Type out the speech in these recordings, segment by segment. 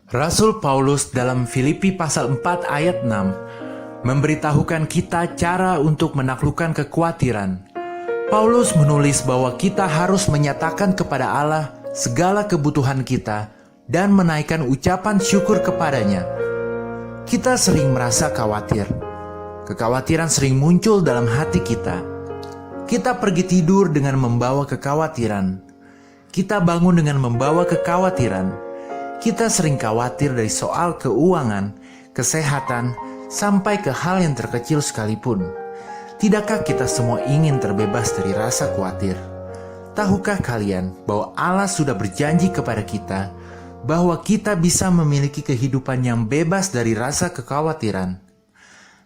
Rasul Paulus dalam Filipi pasal 4 ayat 6 memberitahukan kita cara untuk menaklukkan kekhawatiran. Paulus menulis bahwa kita harus menyatakan kepada Allah segala kebutuhan kita dan menaikkan ucapan syukur kepadanya. Kita sering merasa khawatir. Kekhawatiran sering muncul dalam hati kita. Kita pergi tidur dengan membawa kekhawatiran. Kita bangun dengan membawa kekhawatiran. Kita sering khawatir dari soal keuangan, kesehatan, sampai ke hal yang terkecil sekalipun. Tidakkah kita semua ingin terbebas dari rasa khawatir? Tahukah kalian bahwa Allah sudah berjanji kepada kita bahwa kita bisa memiliki kehidupan yang bebas dari rasa kekhawatiran?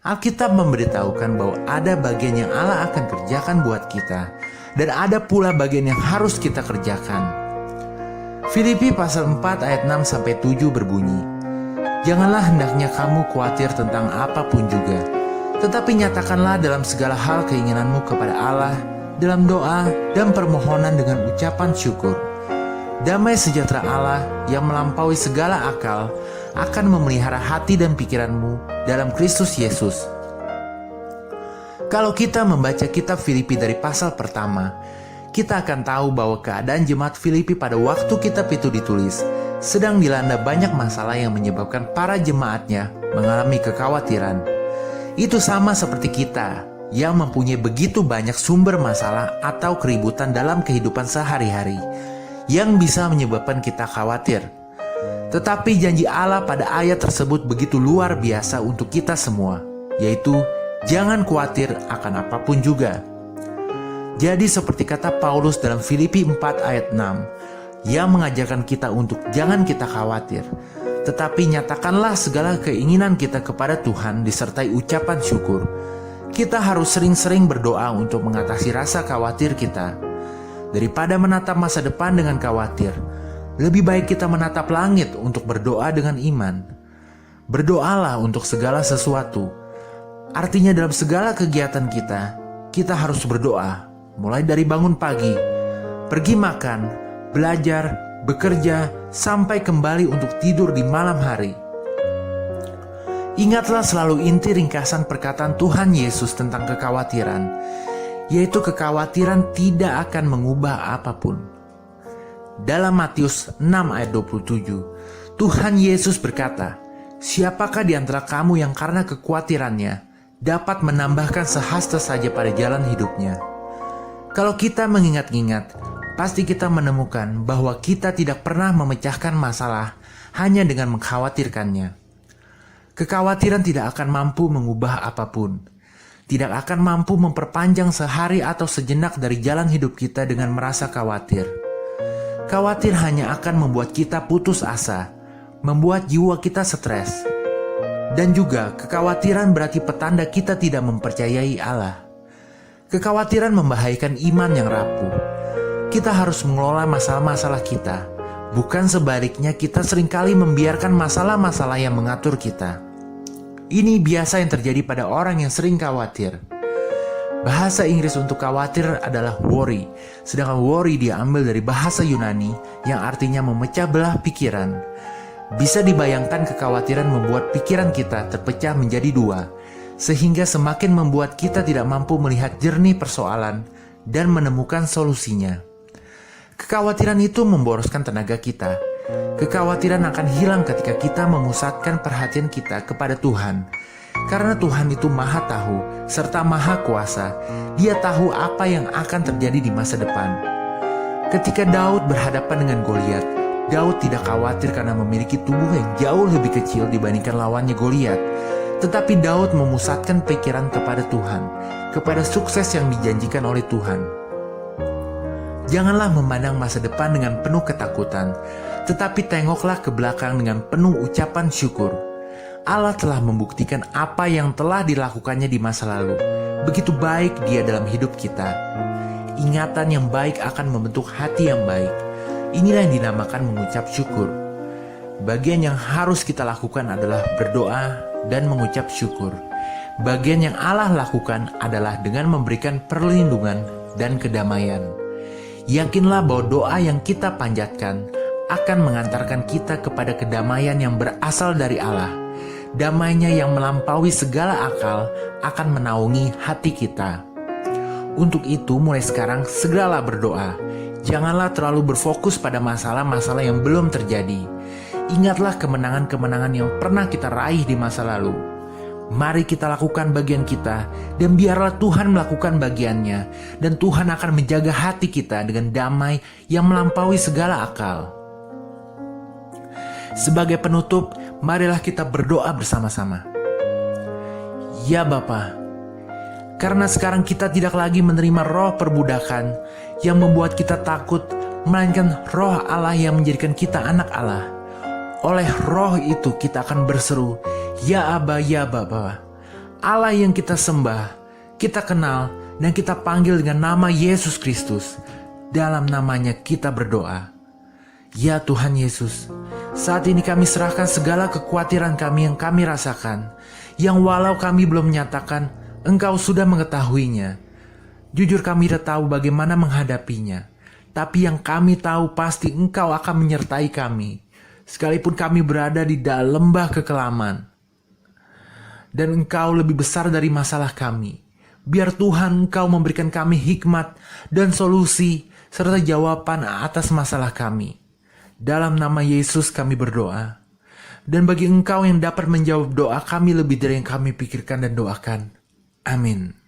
Alkitab memberitahukan bahwa ada bagian yang Allah akan kerjakan buat kita, dan ada pula bagian yang harus kita kerjakan. Filipi pasal 4 ayat 6-7 berbunyi, "Janganlah hendaknya kamu khawatir tentang apapun juga, tetapi nyatakanlah dalam segala hal keinginanmu kepada Allah, dalam doa dan permohonan dengan ucapan syukur. Damai sejahtera Allah yang melampaui segala akal akan memelihara hati dan pikiranmu dalam Kristus Yesus." Kalau kita membaca kitab Filipi dari pasal pertama, kita akan tahu bahwa keadaan jemaat Filipi pada waktu kitab itu ditulis sedang dilanda banyak masalah yang menyebabkan para jemaatnya mengalami kekhawatiran. Itu sama seperti kita yang mempunyai begitu banyak sumber masalah atau keributan dalam kehidupan sehari-hari yang bisa menyebabkan kita khawatir. Tetapi janji Allah pada ayat tersebut begitu luar biasa untuk kita semua, yaitu jangan khawatir akan apapun juga. Jadi seperti kata Paulus dalam Filipi 4 ayat 6 yang mengajarkan kita untuk jangan kita khawatir, tetapi nyatakanlah segala keinginan kita kepada Tuhan disertai ucapan syukur. Kita harus sering-sering berdoa untuk mengatasi rasa khawatir kita. Daripada menatap masa depan dengan khawatir, lebih baik kita menatap langit untuk berdoa dengan iman. Berdoalah untuk segala sesuatu. Artinya dalam segala kegiatan kita harus berdoa. Mulai dari bangun pagi, pergi makan, belajar, bekerja, sampai kembali untuk tidur di malam hari. Ingatlah selalu inti ringkasan perkataan Tuhan Yesus tentang kekhawatiran, yaitu kekhawatiran tidak akan mengubah apapun. Dalam Matius 6 ayat 27, Tuhan Yesus berkata, "Siapakah di antara kamu yang karena kekhawatirannya dapat menambahkan sehasta saja pada jalan hidupnya?" Kalau kita mengingat-ingat, pasti kita menemukan bahwa kita tidak pernah memecahkan masalah hanya dengan mengkhawatirkannya. Kekhawatiran tidak akan mampu mengubah apapun, tidak akan mampu memperpanjang sehari atau sejenak dari jalan hidup kita dengan merasa khawatir. Khawatir hanya akan membuat kita putus asa, membuat jiwa kita stres. Dan juga kekhawatiran berarti petanda kita tidak mempercayai Allah. Kekhawatiran membahayakan iman yang rapuh. Kita harus mengelola masalah-masalah kita, bukan sebaliknya kita seringkali membiarkan masalah-masalah yang mengatur kita. Ini biasa yang terjadi pada orang yang sering khawatir. Bahasa Inggris untuk khawatir adalah worry, sedangkan worry diambil dari bahasa Yunani yang artinya memecah belah pikiran. Bisa dibayangkan kekhawatiran membuat pikiran kita terpecah menjadi dua, sehingga semakin membuat kita tidak mampu melihat jernih persoalan dan menemukan solusinya. Kekhawatiran itu memboroskan tenaga kita. Kekhawatiran akan hilang ketika kita memusatkan perhatian kita kepada Tuhan. Karena Tuhan itu Maha Tahu serta Maha Kuasa. Dia tahu apa yang akan terjadi di masa depan. Ketika Daud berhadapan dengan Goliat, Daud tidak khawatir karena memiliki tubuh yang jauh lebih kecil dibandingkan lawannya Goliat. Tetapi Daud memusatkan pikiran kepada Tuhan, kepada sukses yang dijanjikan oleh Tuhan. Janganlah memandang masa depan dengan penuh ketakutan, tetapi tengoklah ke belakang dengan penuh ucapan syukur. Allah telah membuktikan apa yang telah dilakukannya di masa lalu. Begitu baik Dia dalam hidup kita. Ingatan yang baik akan membentuk hati yang baik. Inilah yang dinamakan mengucap syukur. Bagian yang harus kita lakukan adalah berdoa dan mengucap syukur. Bagian yang Allah lakukan adalah dengan memberikan perlindungan dan kedamaian. Yakinlah bahwa doa yang kita panjatkan akan mengantarkan kita kepada kedamaian yang berasal dari Allah. Damainya yang melampaui segala akal akan menaungi hati kita. Untuk itu mulai sekarang segeralah berdoa. Janganlah terlalu berfokus pada masalah-masalah yang belum terjadi. Ingatlah kemenangan-kemenangan yang pernah kita raih di masa lalu. Mari kita lakukan bagian kita, dan biarlah Tuhan melakukan bagiannya, dan Tuhan akan menjaga hati kita dengan damai yang melampaui segala akal. Sebagai penutup, marilah kita berdoa bersama-sama. Ya Bapa, karena sekarang kita tidak lagi menerima roh perbudakan yang membuat kita takut, melainkan roh Allah yang menjadikan kita anak Allah. Oleh roh itu kita akan berseru, Ya Aba, Ya Bapa. Allah yang kita sembah, kita kenal, dan kita panggil dengan nama Yesus Kristus. Dalam namanya kita berdoa. Ya Tuhan Yesus, saat ini kami serahkan segala kekhawatiran kami yang kami rasakan, yang walau kami belum menyatakan, Engkau sudah mengetahuinya. Jujur kami tidak tahu bagaimana menghadapinya, tapi yang kami tahu pasti Engkau akan menyertai kami, sekalipun kami berada di dalam lembah kekelaman. Dan Engkau lebih besar dari masalah kami. Biar Tuhan Engkau memberikan kami hikmat dan solusi, serta jawaban atas masalah kami. Dalam nama Yesus kami berdoa. Dan bagi Engkau yang dapat menjawab doa kami lebih dari yang kami pikirkan dan doakan. Amin.